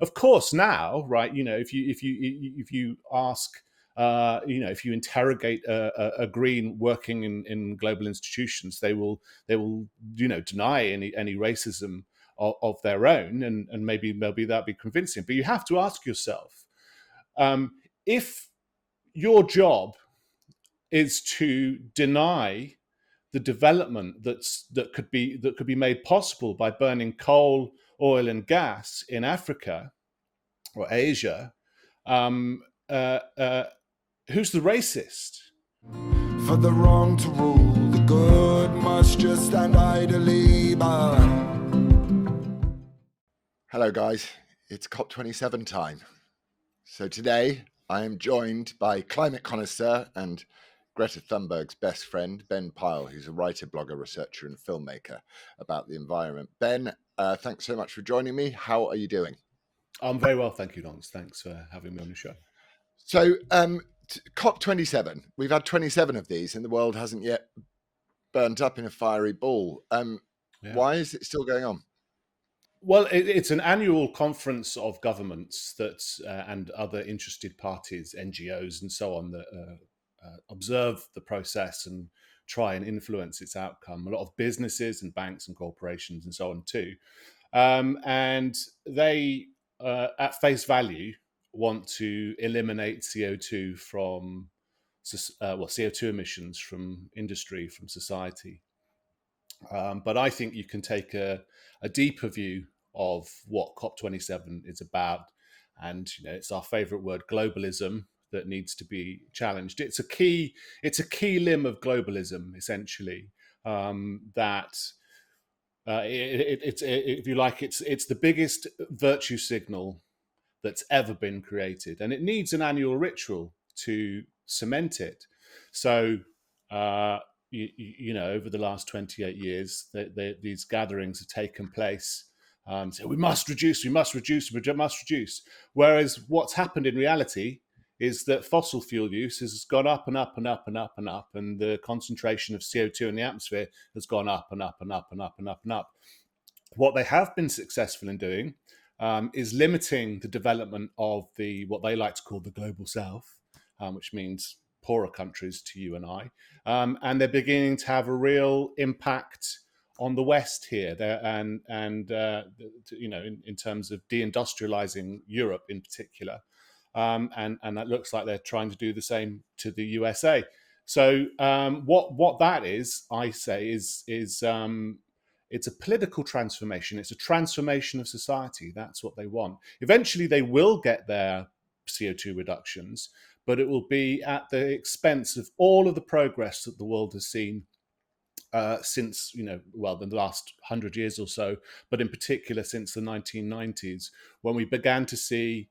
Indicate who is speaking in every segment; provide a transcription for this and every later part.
Speaker 1: Of course, now, right? If you ask, if you interrogate a Green working in global institutions, they will deny any racism of their own, and maybe that'd be convincing. But you have to ask yourself, if your job is to deny the development that could be made possible by burning coal, oil, and gas in Africa or Asia, um, uh, uh, who's the racist?
Speaker 2: For the wrong to rule, the good must just stand idly by. Hello guys, it's COP27 time. So today I am joined by climate connoisseur and Greta Thunberg's best friend, Ben Pyle, who's a writer, blogger, researcher and filmmaker about the environment. Ben, thanks so much for joining me. How are you doing?
Speaker 1: I'm very well, thank you, Laurence. Thanks for having me on the show.
Speaker 2: So COP27, we've had 27 of these and the world hasn't yet burnt up in a fiery ball. Why is it still going on?
Speaker 1: Well, it's an annual conference of governments and other interested parties, NGOs, and so on, that observe the process and try and influence its outcome. A lot of businesses and banks and corporations and so on too, and they, at face value, want to eliminate CO2 from CO2 emissions from industry, from society. But I think you can take a deeper view of what COP27 is about, and it's our favourite word, globalism, that needs to be challenged. It's a key limb of globalism, essentially. If you like, it's the biggest virtue signal that's ever been created, and it needs an annual ritual to cement it. So, over the last 28 years, these gatherings have taken place. So we must reduce. Whereas what's happened in reality is that fossil fuel use has gone up and up and up and up and up, and the concentration of CO2 in the atmosphere has gone up and up and up and up and up and up. What they have been successful in doing is limiting the development of what they like to call the global south, which means poorer countries to you and I, and they're beginning to have a real impact on the West here, in terms of deindustrializing Europe in particular, and that looks like they're trying to do the same to the USA. So what that is, I say, is it's a political transformation. It's a transformation of society. That's what they want. Eventually, they will get their CO2 reductions, but it will be at the expense of all of the progress that the world has seen since, the last 100 years or so, but in particular since the 1990s, when we began to see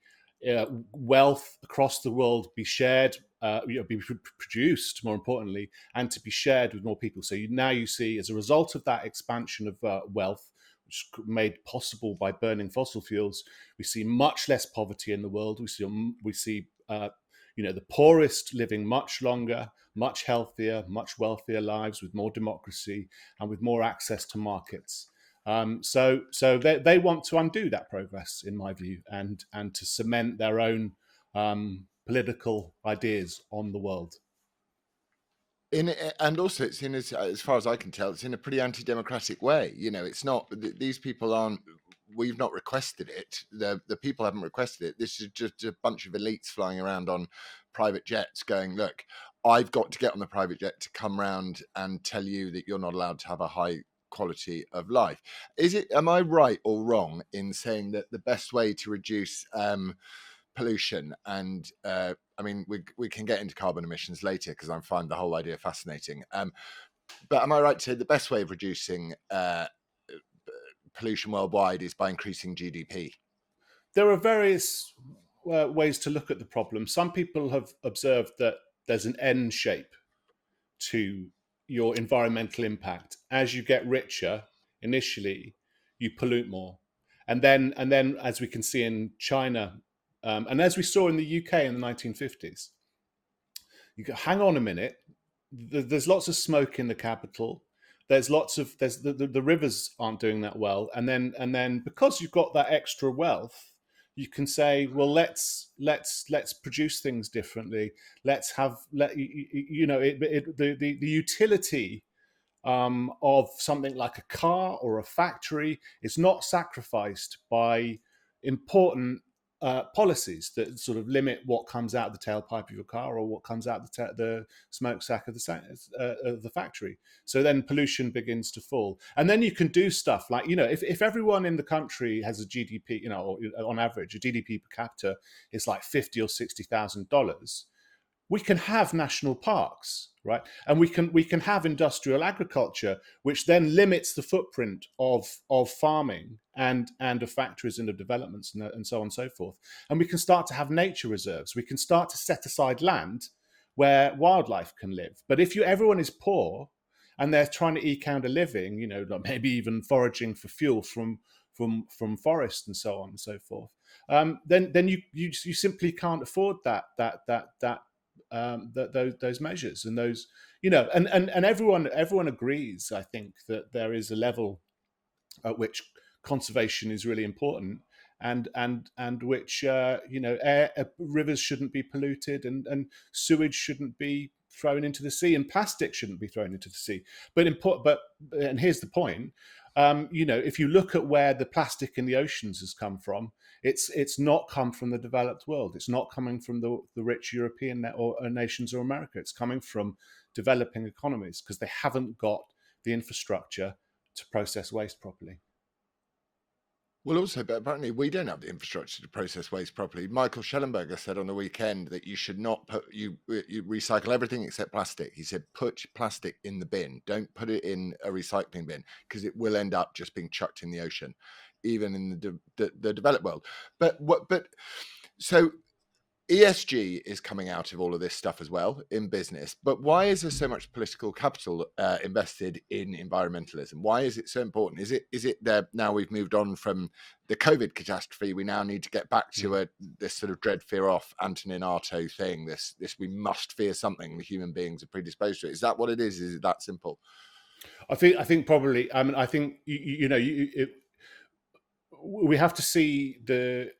Speaker 1: wealth across the world be shared, be produced, more importantly, and to be shared with more people. So now you see, as a result of that expansion of wealth, which is made possible by burning fossil fuels, we see much less poverty in the world. We see the poorest living much longer, much healthier, much wealthier lives, with more democracy and with more access to markets. So they want to undo that progress, in my view, and to cement their own political ideas on the world.
Speaker 2: And also, it's in, as far as I can tell, it's in a pretty anti-democratic way. It's not, these people aren't, we've not requested it. The people haven't requested it. This is just a bunch of elites flying around on private jets going, look, I've got to get on the private jet to come round and tell you that you're not allowed to have a high quality of life. Am I right or wrong in saying that the best way to reduce pollution, and we can get into carbon emissions later because I find the whole idea fascinating, but am I right to say the best way of reducing pollution worldwide is by increasing GDP?
Speaker 1: There are various ways to look at the problem. Some people have observed that there's an N shape to your environmental impact. As you get richer, initially you pollute more, and then as we can see in China, and as we saw in the UK in the 1950s, you go, hang on a minute, there's lots of smoke in the capital. The rivers aren't doing that well, and then because you've got that extra wealth, you can say, well, let's produce things differently. Let's have the utility of something like a car or a factory is not sacrificed by important policies that sort of limit what comes out of the tailpipe of your car or what comes out the smokestack of the factory. So then pollution begins to fall, and then you can do stuff like, if everyone in the country has a GDP, or on average a GDP per capita is like $50,000 or $60,000, we can have national parks, right? And we can have industrial agriculture, which then limits the footprint of farming and of factories and of developments and so on and so forth. And we can start to have nature reserves. We can start to set aside land where wildlife can live. But if everyone is poor and they're trying to eke out a living, like maybe even foraging for fuel from forests and so on and so forth, then you simply can't afford those measures and those, and everyone agrees, I think, that there is a level at which conservation is really important, and which rivers shouldn't be polluted, and sewage shouldn't be thrown into the sea, and plastic shouldn't be thrown into the sea. And here's the point. If you look at where the plastic in the oceans has come from, it's not come from the developed world. It's not coming from the rich European or nations or America. It's coming from developing economies because they haven't got the infrastructure to process waste properly.
Speaker 2: Well, also, but apparently we don't have the infrastructure to process waste properly. Michael Schellenberger said on the weekend that you should not you recycle everything except plastic. He said, put plastic in the bin. Don't put it in a recycling bin, because it will end up just being chucked in the ocean, even in the developed world. But so ESG is coming out of all of this stuff as well in business. But why is there so much political capital invested in environmentalism? Why is it so important? Is it that now we've moved on from the COVID catastrophe, we now need to get back to this sort of dread, fear off Antonin Artaud thing? This we must fear something. The human beings are predisposed to it. Is that what it is? Is it that simple?
Speaker 1: I think probably. I think we have to see the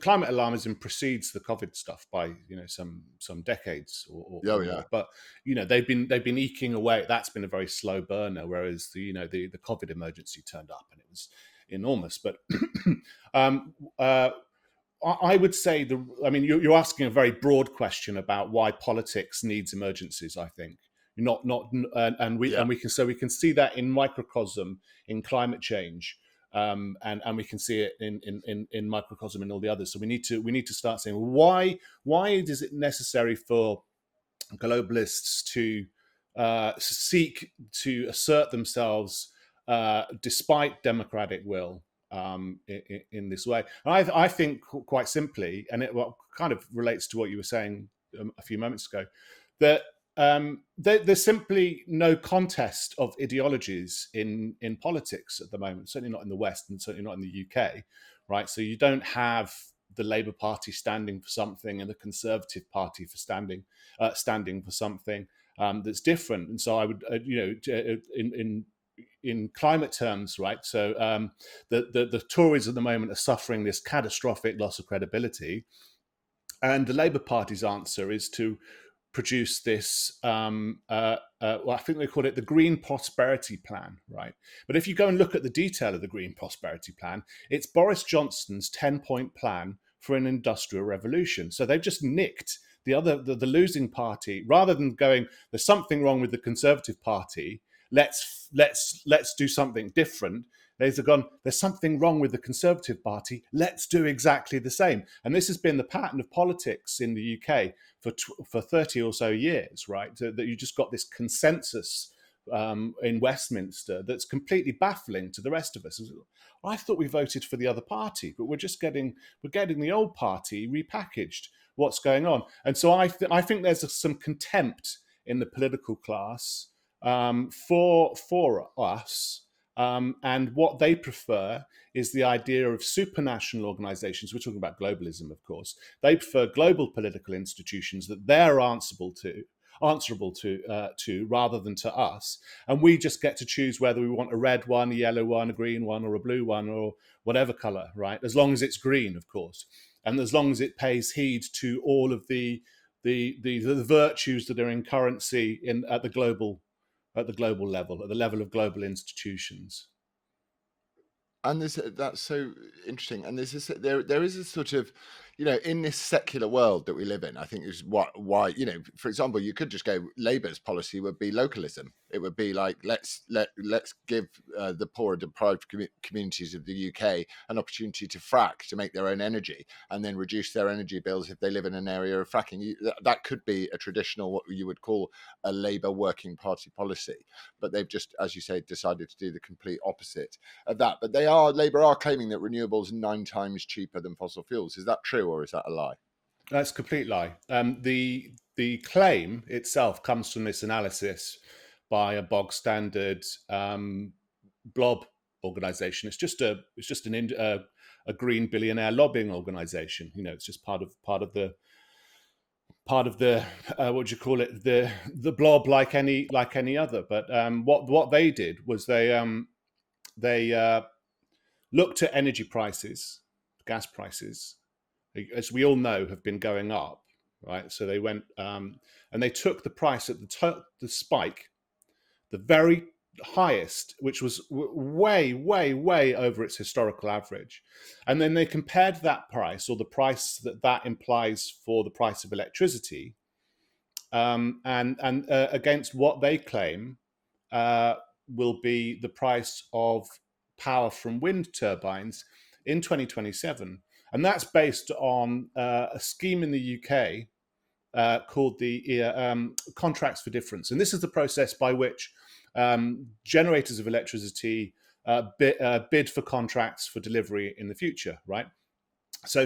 Speaker 1: climate alarmism precedes the COVID stuff by some decades or more. But they've been eking away. That's been a very slow burner, whereas the COVID emergency turned up and it was enormous. But I would say you're asking a very broad question about why politics needs emergencies. I think we can see that in microcosm in climate change. And we can see it in microcosm and all the others. So we need to start saying, why is it necessary for globalists to seek to assert themselves despite democratic will in this way? And I think quite simply, and it kind of relates to what you were saying a few moments ago, that there's simply no contest of ideologies in politics at the moment, certainly not in the West and certainly not in the UK, right? So you don't have the Labour Party standing for something and the Conservative Party for standing for something that's different. And so I would, in climate terms, right? So the Tories at the moment are suffering this catastrophic loss of credibility, and the Labour Party's answer is to produce this, I think they call it the Green Prosperity Plan, right? But if you go and look at the detail of the Green Prosperity Plan, it's Boris Johnson's 10-point plan for an industrial revolution. So they've just nicked the losing party. Rather than going, there's something wrong with the Conservative Party, let's do something different. They've gone, there's something wrong with the Conservative Party, let's do exactly the same. And this has been the pattern of politics in the UK for 30 or so years, right? That you just got this consensus in Westminster that's completely baffling to the rest of us. I thought we voted for the other party, but we're getting the old party repackaged. What's going on? And so I think there's some contempt in the political class for us. And what they prefer is the idea of supranational organizations. We're talking about globalism, of course. They prefer global political institutions that they're answerable to, answerable to rather than to us, and we just get to choose whether we want a red one, a yellow one, a green one, or a blue one, or whatever color, right? As long as it's green, of course, and as long as it pays heed to all of the virtues that are in currency at the global level, at the level of global institutions.
Speaker 2: And that's so interesting. And there is a sort of, in this secular world that we live in, I think is why, for example, you could just go, Labour's policy would be localism. It would be like, let's give the poor and deprived communities of the UK an opportunity to frack, to make their own energy, and then reduce their energy bills if they live in an area of fracking. That could be a traditional, what you would call a Labour working party policy. But they've just, as you say, decided to do the complete opposite of that. But Labour are claiming that renewables are 9 times cheaper than fossil fuels. Is that true, or is that a lie?
Speaker 1: That's a complete lie. The claim itself comes from this analysis by a bog standard blob organization. It's just a green billionaire lobbying organization. It's just part of the what do you call it, the blob, like any other. But what they did was they looked at energy prices, gas prices, as we all know, have been going up, right? So they went and they took the price at the spike, the very highest, which was way, way, way over its historical average, and then they compared that price, or the price that implies for the price of electricity, and against what they claim will be the price of power from wind turbines in 2027. And that's based on a scheme in the UK called the Contracts for Difference. And this is the process by which generators of electricity bid for contracts for delivery in the future, right? So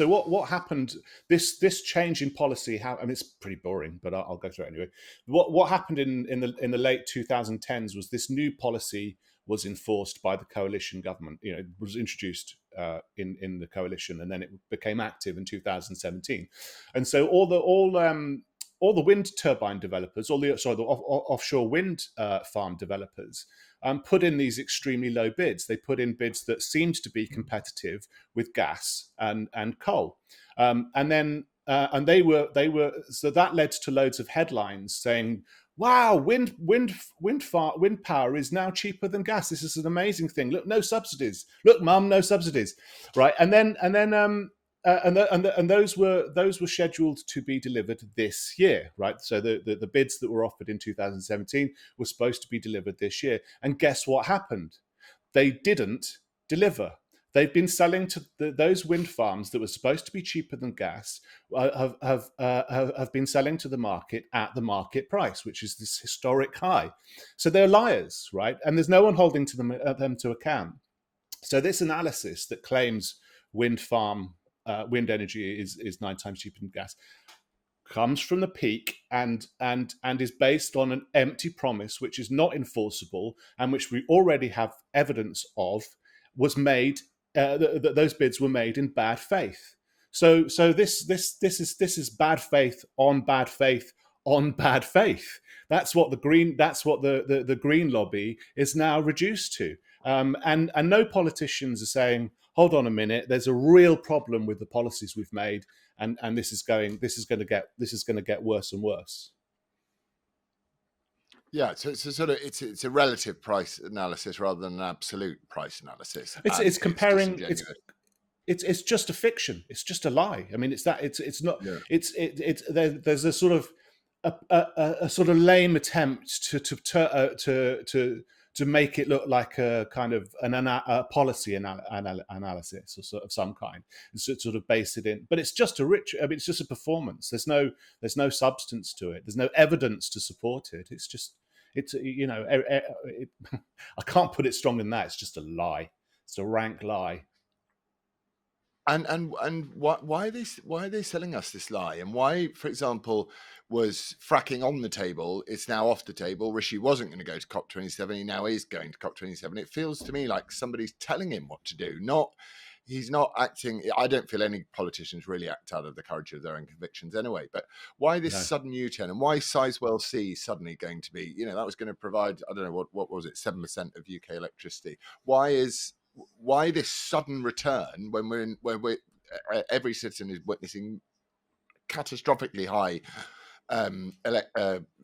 Speaker 1: what happened? This change in policy. It's pretty boring, but I'll go through it anyway. What happened in the late 2010s was this new policy was enforced by the coalition government. It was introduced in the coalition, and then it became active in 2017. And so all the wind turbine developers, the offshore wind farm developers, put in these extremely low bids. They put in bids that seemed to be competitive with gas and coal, and they were so that led to loads of headlines saying, "Wow, wind power is now cheaper than gas. This is an amazing thing. Look, no subsidies. Look, mum, no subsidies." Right, and those were scheduled to be delivered this year, right? So the bids that were offered in 2017 were supposed to be delivered this year. And guess what happened? They didn't deliver. They've been selling to those wind farms that were supposed to be cheaper than gas have been selling to the market at the market price, which is this historic high. So they're liars, right? And there's no one holding them to account. So this analysis that claims wind energy is 9 times cheaper than gas comes from the peak and is based on an empty promise, which is not enforceable, and which we already have evidence of was made. Those bids were made in bad faith. So this is bad faith on bad faith on bad faith. That's what the green lobby is now reduced to. And no politicians are saying, hold on a minute, there's a real problem with the policies we've made, and this is going to get worse and worse.
Speaker 2: Yeah, so it's a relative price analysis rather than an absolute price analysis.
Speaker 1: It's comparing. It's just a fiction. It's just a lie. It's not. Yeah. There's a sort of a sort of lame attempt to make it look like a kind of a policy analysis of some kind, and sort of base it in. But it's just it's just a performance. There's no substance to it. There's no evidence to support it. I can't put it stronger than that. It's just a lie. It's a rank lie.
Speaker 2: And why are they selling us this lie? And why, for example, was fracking on the table? It's now off the table. Rishi wasn't going to go to COP27. He now is going to COP27. It feels to me like somebody's telling him what to do. Not, he's not acting. I don't feel any politicians really act out of the courage of their own convictions anyway. But why this
Speaker 1: No.
Speaker 2: sudden U-turn, and why Sizewell C suddenly going to be, that was going to provide, I don't know, what was it, 7% of UK electricity? Why this sudden return when we're every citizen is witnessing catastrophically high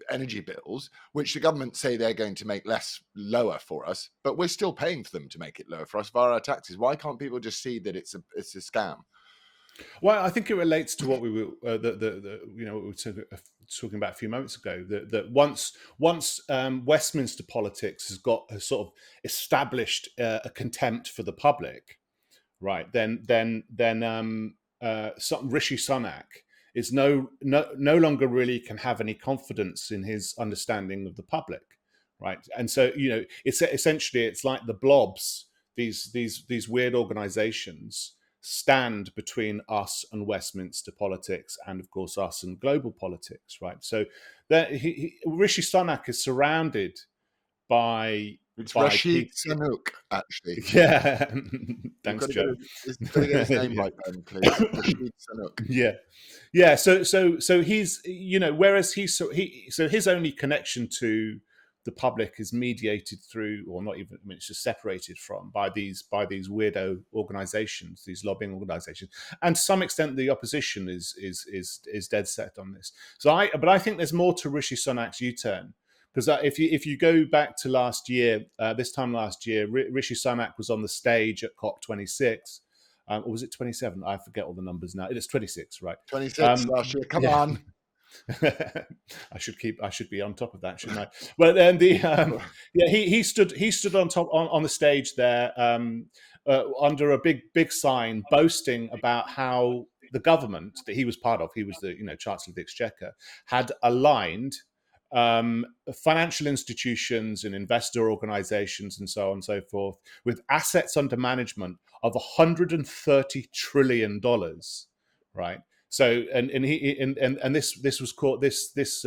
Speaker 2: energy bills, which the government say they're going to make lower for us, but we're still paying for them to make it lower for us via our taxes. Why can't people just see that it's a scam?
Speaker 1: Well, I think it relates to what we were what we were talking about a few moments ago. That once Westminster politics has sort of established a contempt for the public, right? Then Rishi Sunak is no longer really can have any confidence in his understanding of the public, right? And so it's essentially it's like the blobs, these weird organizations stand between us and Westminster politics, and of course us and global politics, right? So that Rishi Sunak is surrounded by
Speaker 2: It's Rashid
Speaker 1: people.
Speaker 2: Sunak, actually.
Speaker 1: Yeah,
Speaker 2: You've
Speaker 1: thanks,
Speaker 2: got to
Speaker 1: Joe.
Speaker 2: get his name
Speaker 1: Yeah.
Speaker 2: right, Ben, please. Rashid Sunak.
Speaker 1: Yeah. So he's whereas so his only connection to the public is mediated through, or not even, I mean, it's just separated from by these weirdo organizations, these lobbying organizations, and to some extent the opposition is dead set on this. But I think there's more to Rishi Sunak's U-turn. Because if you go back to last year, this time last year, Rishi Sunak was on the stage at COP26, or was it 27? I forget all the numbers now. It is 26, right?
Speaker 2: 26 last year. Come on.
Speaker 1: I should be on top of that, shouldn't I? But then he stood on top on the stage there under a big sign, boasting about how the government that he was part of, he was the Chancellor of the Exchequer, had aligned financial institutions and investor organizations and so on and so forth with assets under management of $130 trillion, right? So and this was called this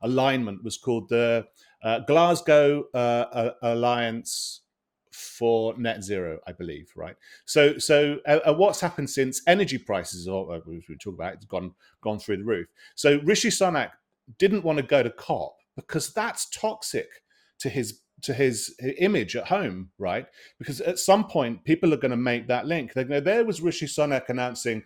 Speaker 1: alignment was called the Glasgow Alliance for Net Zero, I believe, right? So what's happened since energy prices, or we talk about, it's gone through the roof. So Rishi Sunak didn't want to go to COP because that's toxic to his image at home, right? Because at some point people are going to make that link. They go, there was Rishi Sunak announcing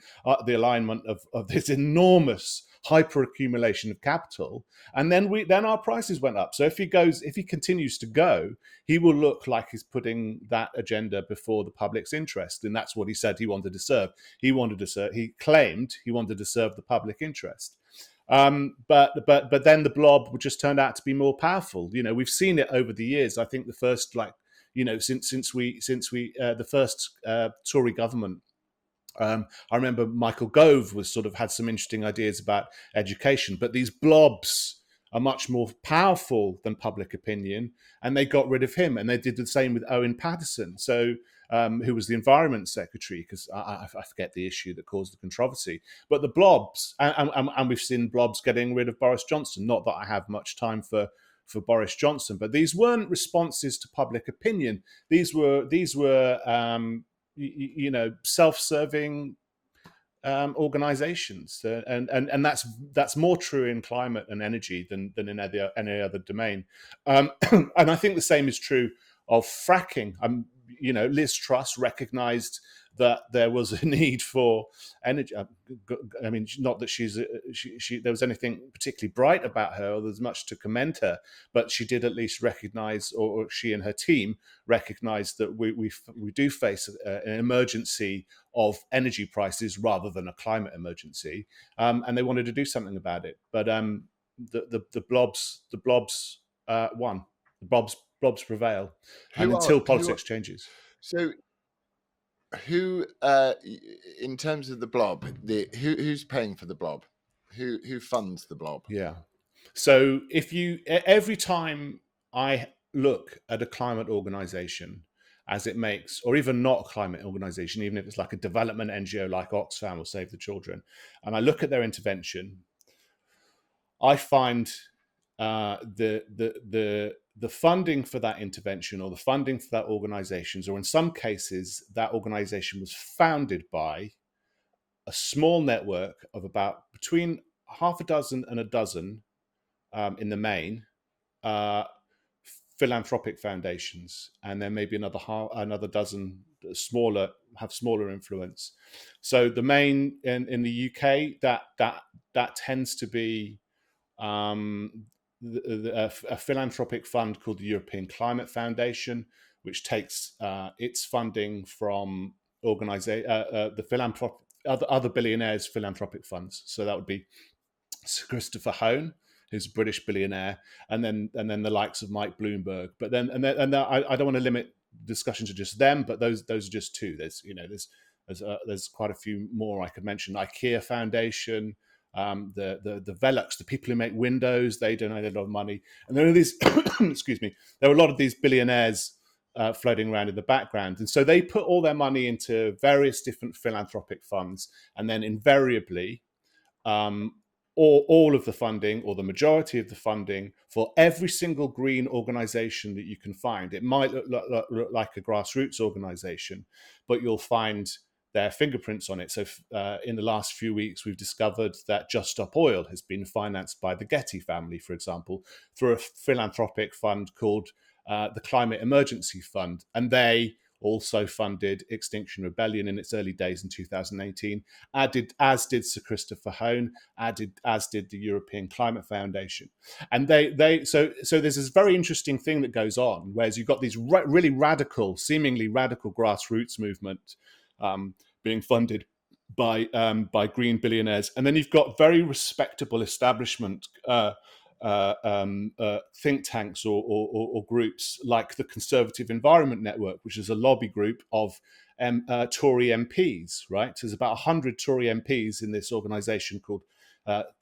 Speaker 1: the alignment of this enormous hyper accumulation of capital, and then our prices went up. So if he continues to go, he will look like he's putting that agenda before the public's interest, and that's what he said he wanted to serve. He claimed he wanted to serve the public interest. But then the blob just turned out to be more powerful. We've seen it over the years. I think the first, since the first Tory government. I remember Michael Gove had some interesting ideas about education, but these blobs are much more powerful than public opinion, and they got rid of him. And they did the same with Owen Paterson, who was the Environment Secretary, because I forget the issue that caused the controversy. But the blobs, and we've seen blobs getting rid of Boris Johnson. Not that I have much time for Boris Johnson, but these weren't responses to public opinion. These were self-serving organizations, and that's more true in climate and energy than in any other domain. And I think the same is true of fracking. Liz Truss recognized that there was a need for energy. I mean, not that there was anything particularly bright about her, or there's much to commend her, but she did at least recognize, or she and her team recognized, that we do face an emergency of energy prices rather than a climate emergency, and they wanted to do something about it. But the blobs won. The blobs prevail, and until politics changes.
Speaker 2: So, who, in terms of the blob, who's paying for the blob? Who funds the blob?
Speaker 1: Yeah. So every time I look at a climate organization as it makes, or even not a climate organization, even if it's like a development NGO like Oxfam or Save the Children, and I look at their intervention, I find the the funding for that intervention or the funding for that organizations, or in some cases, that organization was founded by a small network of about between half a dozen and a dozen in the main philanthropic foundations, and then maybe another dozen smaller have smaller influence. So the main in the UK that tends to be a philanthropic fund called the European Climate Foundation, which takes its funding from the philanthropic other billionaires' philanthropic funds. So that would be Sir Christopher Hone, who's a British billionaire, and then the likes of Mike Bloomberg. But then I don't want to limit discussion to just them, but those are just two. There's quite a few more I could mention. IKEA Foundation, the Velox, the people who make windows, they donate a lot of money, and there are these excuse me, there are a lot of these billionaires floating around in the background, and so they put all their money into various different philanthropic funds, and then invariably um, all of the funding or the majority of the funding for every single green organization that you can find. It might look like a grassroots organization, but you'll find their fingerprints on it. So in the last few weeks, we've discovered that Just Stop Oil has been financed by the Getty family, for example, through a philanthropic fund called the Climate Emergency Fund. And they also funded Extinction Rebellion in its early days in 2018, as did Sir Christopher Hone, as did the European Climate Foundation. And so there's this very interesting thing that goes on, whereas you've got these really seemingly radical grassroots movement being funded by green billionaires, and then you've got very respectable establishment think tanks or groups like the Conservative Environment Network, which is a lobby group of Tory MPs, right? So there's about 100 Tory MPs in this organisation called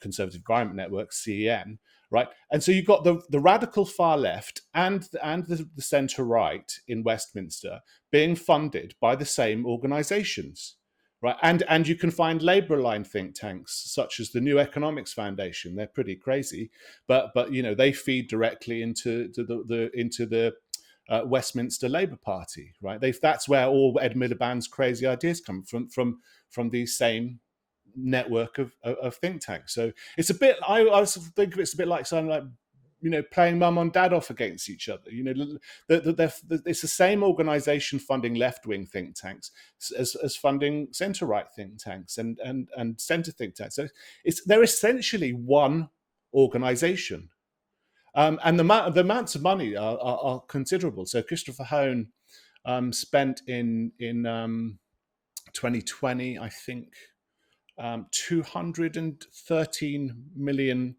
Speaker 1: Conservative Environment Network, CEN, right? And so you've got the radical far left and the centre right in Westminster being funded by the same organisations. Right, and you can find Labour-aligned think tanks such as the New Economics Foundation. They're pretty crazy, but they feed directly into the Westminster Labour Party. Right, that's where all Ed Miliband's crazy ideas come from these same network of think tanks. So it's a bit. I think it's a bit like something like playing mum and dad off against each other. It's the same organisation funding left-wing think tanks as funding centre-right think tanks and centre think tanks. So they're essentially one organisation, and the amounts of money are considerable. So Christopher Hone spent in 2020, I think, $213 million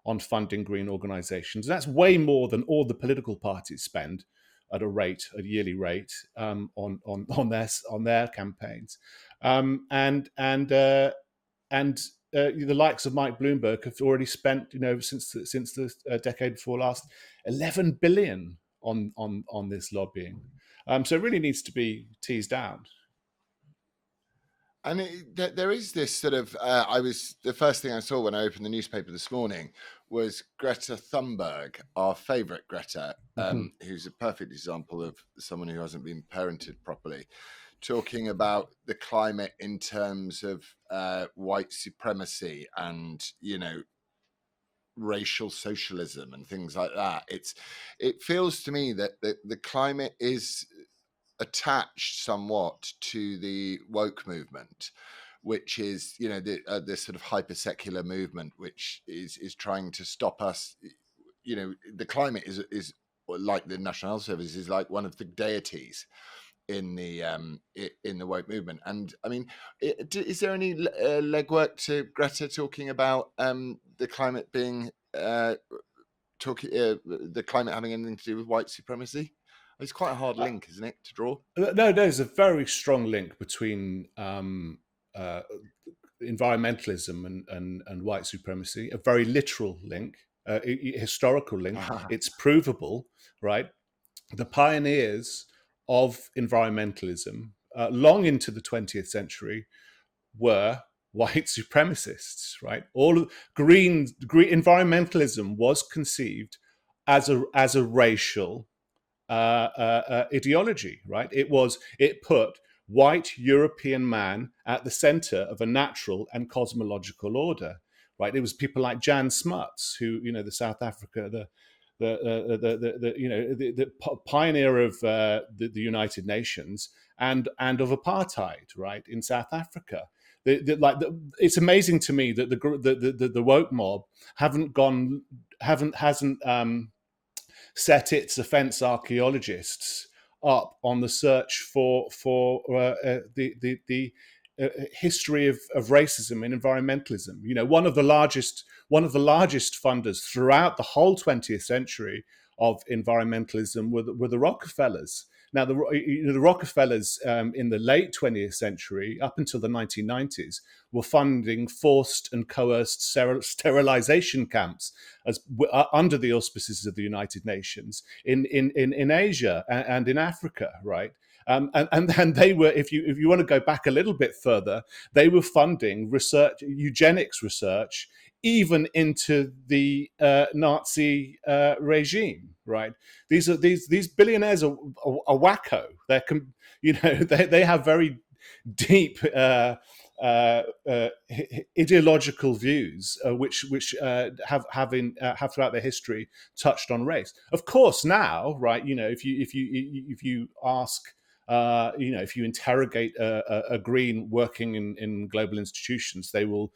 Speaker 1: on funding green organizations. That's way more than all the political parties spend at a yearly rate, on their campaigns. And the likes of Mike Bloomberg have already spent, since the decade before last, 11 billion on this lobbying. So it really needs to be teased out.
Speaker 2: And there is this sort of, the first thing I saw when I opened the newspaper this morning was Greta Thunberg, our favourite Greta, who's a perfect example of someone who hasn't been parented properly, talking about the climate in terms of white supremacy and, racial socialism and things like that. It feels to me that the climate is attached somewhat to the woke movement, which is this sort of hyper secular movement, which is trying to stop us. The climate is like the National Health Service is like one of the deities in the woke movement. And I mean, is there any legwork to Greta talking about the climate being the climate having anything to do with white supremacy? It's quite a hard link, isn't it, to draw?
Speaker 1: No, there's a very strong link between environmentalism and white supremacy. A very literal link, historical link. It's provable, right? The pioneers of environmentalism, long into the 20th century, were white supremacists, right? All of green environmentalism was conceived as a racial ideology, right? It put white European man at the center of a natural and cosmological order, right? It was people like Jan Smuts, who, the South Africa, the pioneer of the United Nations and of apartheid, right, in South Africa. It's amazing to me that the woke mob hasn't set its offence archaeologists up on the search for the history of racism and environmentalism. One of the largest funders throughout the whole 20th century of environmentalism were the Rockefellers. Now, the Rockefellers in the late 20th century, up until the 1990s, were funding forced and coerced sterilization camps under the auspices of the United Nations in Asia and in Africa, right? And they were, if you want to go back a little bit further, they were funding research, eugenics research, even into the Nazi regime, right? These billionaires are wacko. They have very deep ideological views, which have throughout their history touched on race. Of course, now, right? If you ask. If you interrogate a Green working in global institutions, they will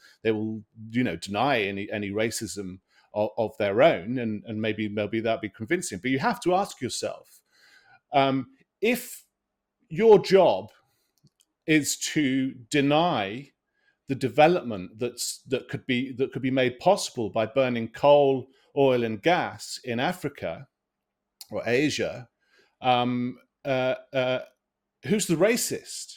Speaker 1: deny any racism of their own, and maybe that'd be convincing. But you have to ask yourself, if your job is to deny the development that could be made possible by burning coal, oil, and gas in Africa or Asia, uh, uh, who's the racist,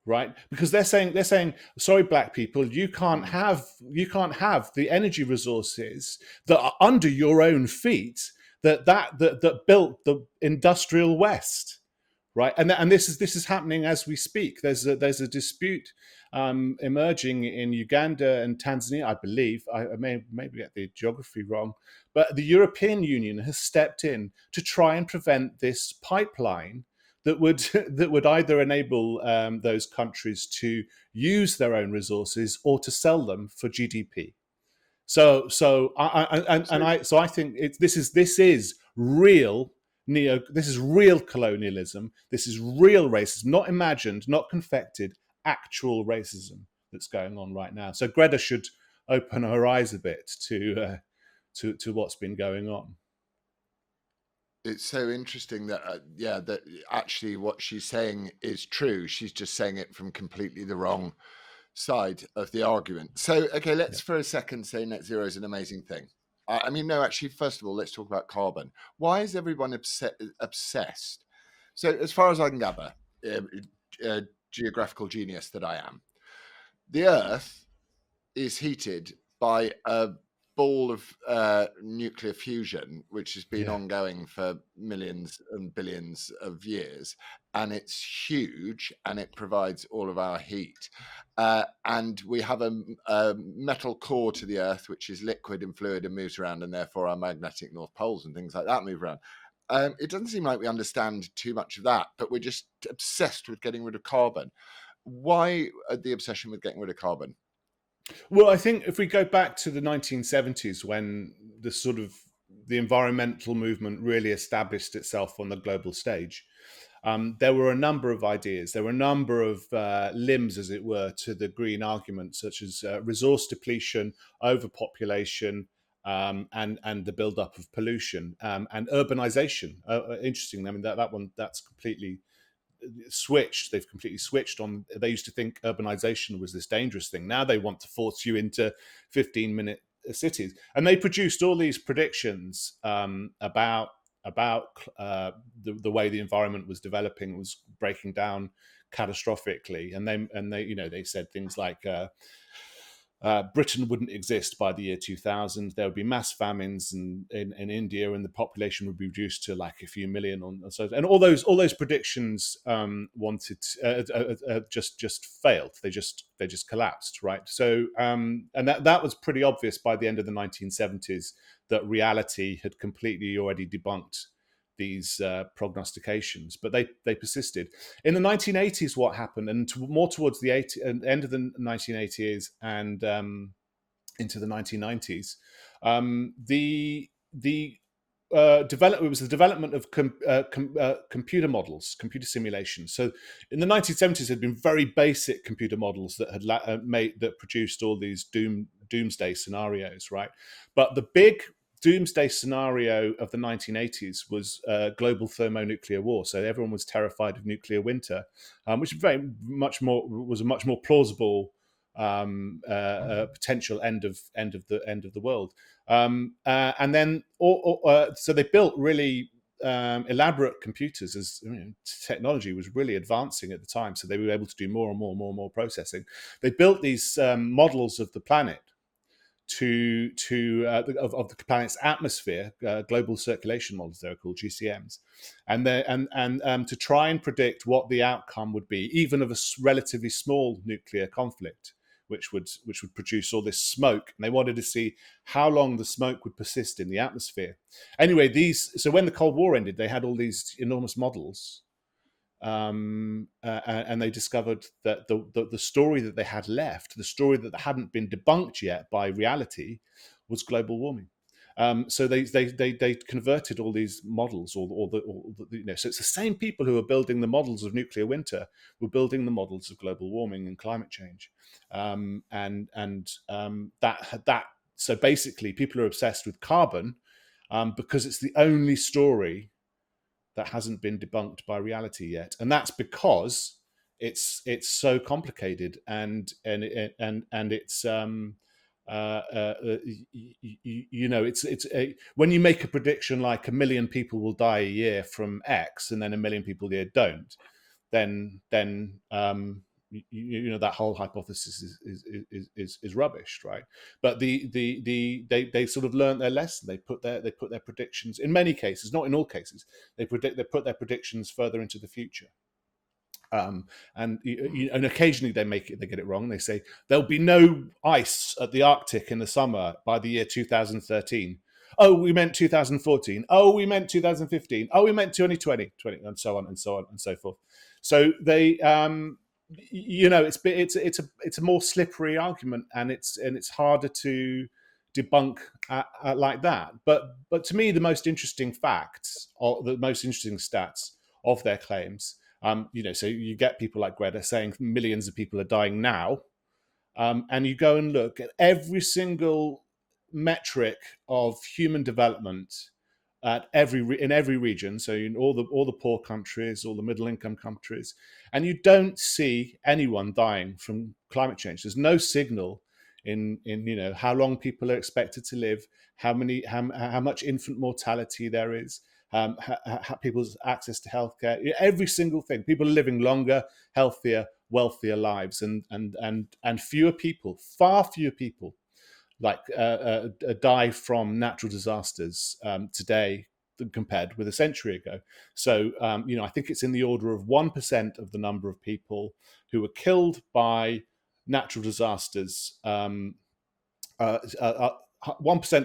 Speaker 1: right? Because they're saying, sorry, black people, you can't have the energy resources that are under your own feet that built the industrial West, right? And this is happening as we speak. There's a dispute emerging in Uganda and Tanzania, I believe. I may get the geography wrong, but the European Union has stepped in to try and prevent this pipeline that would either enable those countries to use their own resources or to sell them for GDP. So I think this is real this is real colonialism. This is real racism, not imagined, not confected, actual racism that's going on right now. So Greta should open her eyes a bit to what's been going on.
Speaker 2: It's so interesting that that actually what she's saying is true. She's just saying it from completely the wrong side of the argument. So okay, let's for a second say net zero is an amazing thing. I mean, no, actually, first of all, let's talk about carbon. Why is everyone obsessed? So, as far as I can gather, geographical genius that I am, the Earth is heated by a ball of nuclear fusion, which has been ongoing for millions and billions of years, and it's huge, and it provides all of our heat. And we have a metal core to the Earth, which is liquid and fluid and moves around, and therefore our magnetic north poles and things like that move around. It doesn't seem like we understand too much of that, but we're just obsessed with getting rid of carbon. Why the obsession with getting rid of carbon?
Speaker 1: Well, I think if we go back to the 1970s, when the environmental movement really established itself on the global stage, there were a number of ideas. There were a number of limbs, as it were, to the green argument, such as resource depletion, overpopulation, and the buildup of pollution, and urbanization. Interesting. I mean, that's completely switched. They've completely switched on. They used to think urbanization was this dangerous thing. Now they want to force you into 15-minute cities, and they produced all these predictions about the way the environment was developing, was breaking down catastrophically, and they said things like Britain wouldn't exist by the year 2000. There would be mass famines in India, and the population would be reduced to like a few million. So, and all those predictions just failed. They just collapsed, right? So, and that was pretty obvious by the end of the 1970s that reality had completely already debunked these prognostications, but they persisted. In the 1980s, what happened, and more towards the end of the 1980s and into the 1990s, it was the development of computer models, computer simulations. So in the 1970s, there had been very basic computer models that that produced all these doomsday scenarios, right? But the big doomsday scenario of the 1980s was global thermonuclear war. So everyone was terrified of nuclear winter, which was a much more plausible potential end of the world. And then, so they built really elaborate computers, as technology was really advancing at the time. So they were able to do more and more processing. They built these models of the planet of the planet's atmosphere, global circulation models, they're called GCMs, and to try and predict what the outcome would be, even of a relatively small nuclear conflict, which would produce all this smoke. And they wanted to see how long the smoke would persist in the atmosphere. Anyway, so when the Cold War ended, they had all these enormous models. And they discovered that the story that they had left, the story that hadn't been debunked yet by reality, was global warming. So they converted all these models, so it's the same people who are building the models of nuclear winter were building the models of global warming and climate change, so basically people are obsessed with carbon because it's the only story that hasn't been debunked by reality yet, and that's because it's so complicated and it's when you make a prediction like 1 million people will die a year from X and then 1 million people a year don't, then that whole hypothesis is rubbish, right? But they sort of learned their lesson. They put their predictions, in many cases, not in all cases, they put their predictions further into the future. And occasionally they get it wrong. They say there'll be no ice at the Arctic in the summer by the year 2013. Oh, we meant 2014. Oh, we meant 2015. Oh, we meant 2020, and so on and so on and so forth. So they, it's a more slippery argument, and it's harder to debunk like that. But to me, the most interesting facts, or the most interesting stats of their claims, so you get people like Greta saying millions of people are dying now, and you go and look at every single metric of human development in every region, so in all the poor countries, all the middle income countries, and you don't see anyone dying from climate change. There's no signal in how long people are expected to live, how much infant mortality there is, people's access to healthcare, every single thing. People are living longer, healthier, wealthier lives, and fewer people, far fewer people, die from natural disasters today than compared with a century ago. So, I think it's in the order of 1% of the number of people who were killed by natural disasters. 1%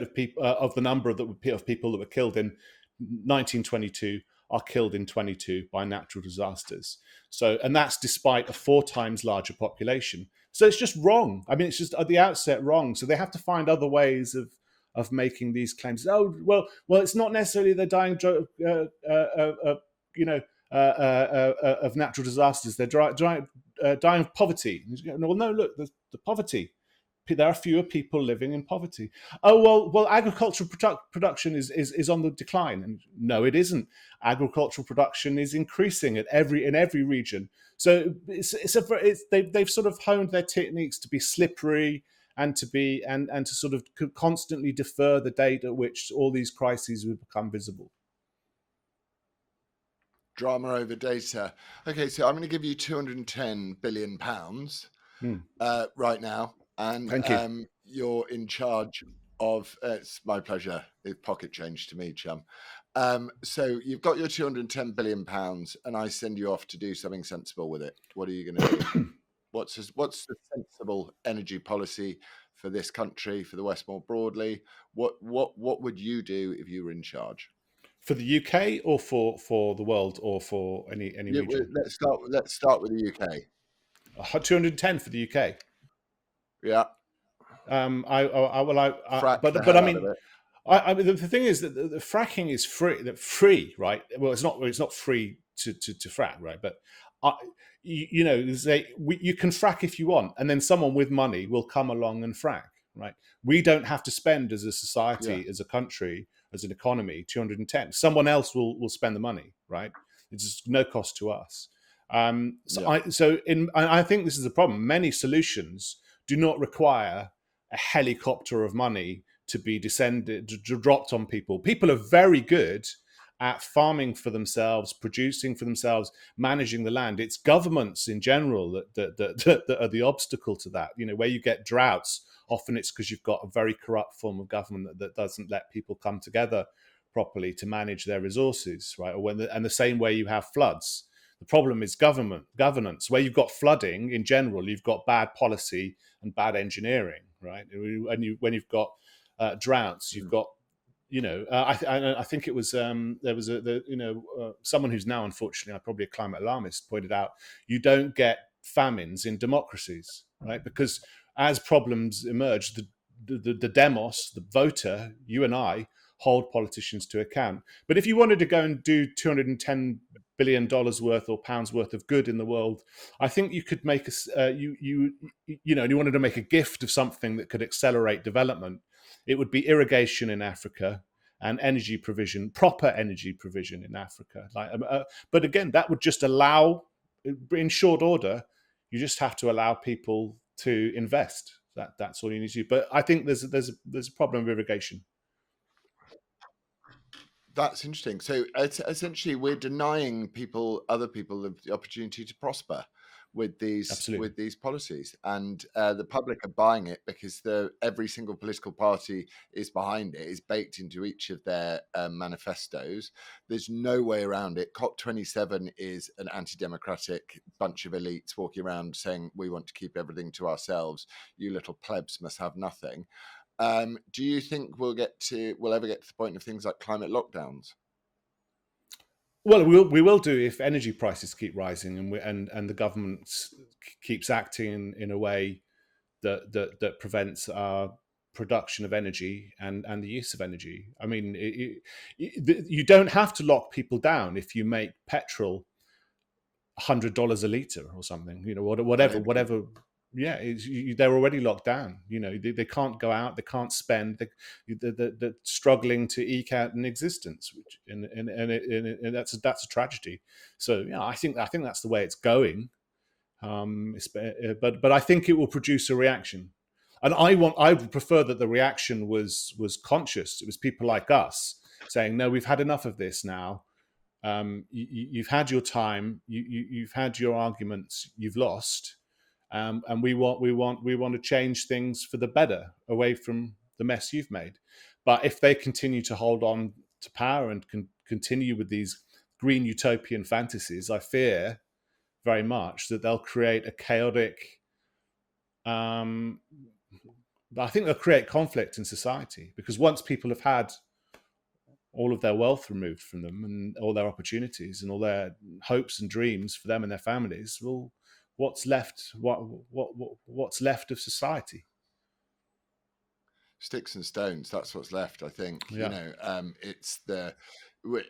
Speaker 1: of people of the number of people that were killed in 1922 are killed in 22 by natural disasters. So, and that's despite a 4 times larger population. So it's just wrong. I mean, it's just at the outset wrong. So they have to find other ways of making these claims. Oh, well, it's not necessarily they're dying, of natural disasters. They're dying of poverty. Well, no, look, the poverty. There are fewer people living in poverty. Oh, well, agricultural production is on the decline. And no, it isn't. Agricultural production is increasing in every region. So they've sort of honed their techniques to be slippery and to sort of constantly defer the date at which all these crises will become visible.
Speaker 2: Drama over data. Okay, so I'm going to give you £210 billion right now. and
Speaker 1: Thank you.
Speaker 2: you're in charge of. It's my pleasure. It's pocket change to me, chum. So you've got your 210 billion pounds, and I send you off to do something sensible with it. What are you going to do? What's the sensible energy policy for this country, for the West more broadly? What would you do if you were in charge?
Speaker 1: For the UK or for the world or for any
Speaker 2: Yeah,
Speaker 1: region?
Speaker 2: let's start with the UK.
Speaker 1: 210 for the UK.
Speaker 2: Yeah, frack the
Speaker 1: But I
Speaker 2: hell out of
Speaker 1: mean,
Speaker 2: it.
Speaker 1: the thing is that the fracking is free, right? Well, it's not free to frack, right? But I, you can frack if you want, and then someone with money will come along and frack, right? We don't have to spend as a
Speaker 2: Yeah,
Speaker 1: society, as a country, as an economy, 210. Someone else will spend the money, right? It's just no cost to us.
Speaker 2: yeah.
Speaker 1: I think this is the problem. Many solutions do not require a helicopter of money to be dropped on people. People are very good at farming for themselves, producing for themselves, managing the land. It's governments in general that are the obstacle to that. You know, where you get droughts, often it's because you've got a very corrupt form of government that doesn't let people come together properly to manage their resources, right? And the same way you have floods. The problem is governance. Where you've got flooding in general, you've got bad policy and bad engineering, right? When you've got droughts, you've
Speaker 2: Mm.
Speaker 1: got I think it was there was someone who's now unfortunately probably a climate alarmist pointed out you don't get famines in democracies, right? Because as problems emerge, the demos, the voter, you and I hold politicians to account. But if you wanted to go and do $210 billion worth or pounds worth of good in the world, I think you could make you wanted to make a gift of something that could accelerate development. It would be irrigation in Africa and energy provision, proper energy provision in Africa. But again, that would just allow, in short order, you just have to allow people to invest. That's all you need to do. But I think there's a problem with irrigation.
Speaker 2: That's interesting. So essentially, we're denying other people, the opportunity to prosper
Speaker 1: Absolutely.
Speaker 2: with these policies, and the public are buying it because every single political party is behind it, is baked into each of their manifestos. There's no way around it. COP27 is an anti-democratic bunch of elites walking around saying we want to keep everything to ourselves. You little plebs must have nothing. Do you think we'll ever get to the point of things like climate lockdowns?
Speaker 1: Well, we will do if energy prices keep rising and the government keeps acting in a way that prevents our production of energy and the use of energy. I mean, you don't have to lock people down if you make petrol $100 a liter or something. You know,
Speaker 2: I agree.
Speaker 1: whatever. Yeah, they're already locked down. You know, they can't go out, they can't spend. They're struggling to eke out an existence, which and that's a tragedy. So yeah, I think that's the way it's going. But I think it will produce a reaction, and I would prefer that the reaction was conscious. It was people like us saying, no, we've had enough of this now. You've had your time. You've had your arguments. You've lost, and we want to change things for the better, away from the mess you've made. But if they continue to hold on to power and continue with these green utopian fantasies, I fear very much that they'll create a chaotic. Um, I think they'll create conflict in society because once people have had all of their wealth removed from them and all their opportunities and all their hopes and dreams for them and their families, well, what's left? What's left of society?
Speaker 2: Sticks and stones. That's what's left. I think.
Speaker 1: Yeah.
Speaker 2: It's the.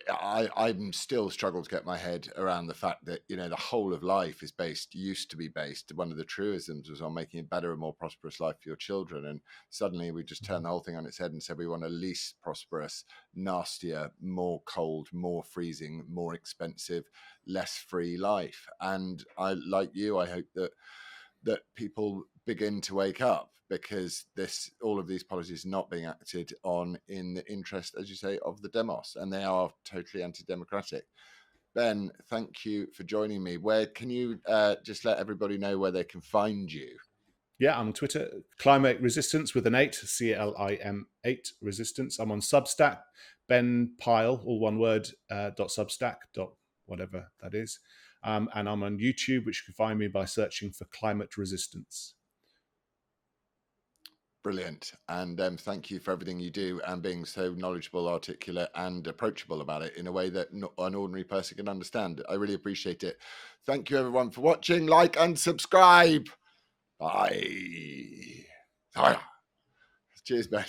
Speaker 2: I'm still struggle to get my head around the fact that the whole of life used to be based. One of the truisms was on making a better and more prosperous life for your children, and suddenly we just turned the whole thing on its head and said we want a least prosperous, nastier, more cold, more freezing, more expensive, less free life. And I, like you, I hope that people begin to wake up, because all of these policies are not being acted on in the interest, as you say, of the demos, and they are totally anti-democratic. Ben, thank you for joining me. Where can you just let everybody know where they can find you?
Speaker 1: Yeah, I'm on Twitter, Climate Resistance with an 8, CLIM8 Resistance. I'm on Substack, Ben Pyle, all one word, .substack, whatever that is. And I'm on YouTube, which you can find me by searching for Climate Resistance.
Speaker 2: Brilliant. And thank you for everything you do and being so knowledgeable, articulate, and approachable about it in a way that an ordinary person can understand. I really appreciate it. Thank you, everyone, for watching. Like and subscribe. Bye. Cheers, Ben.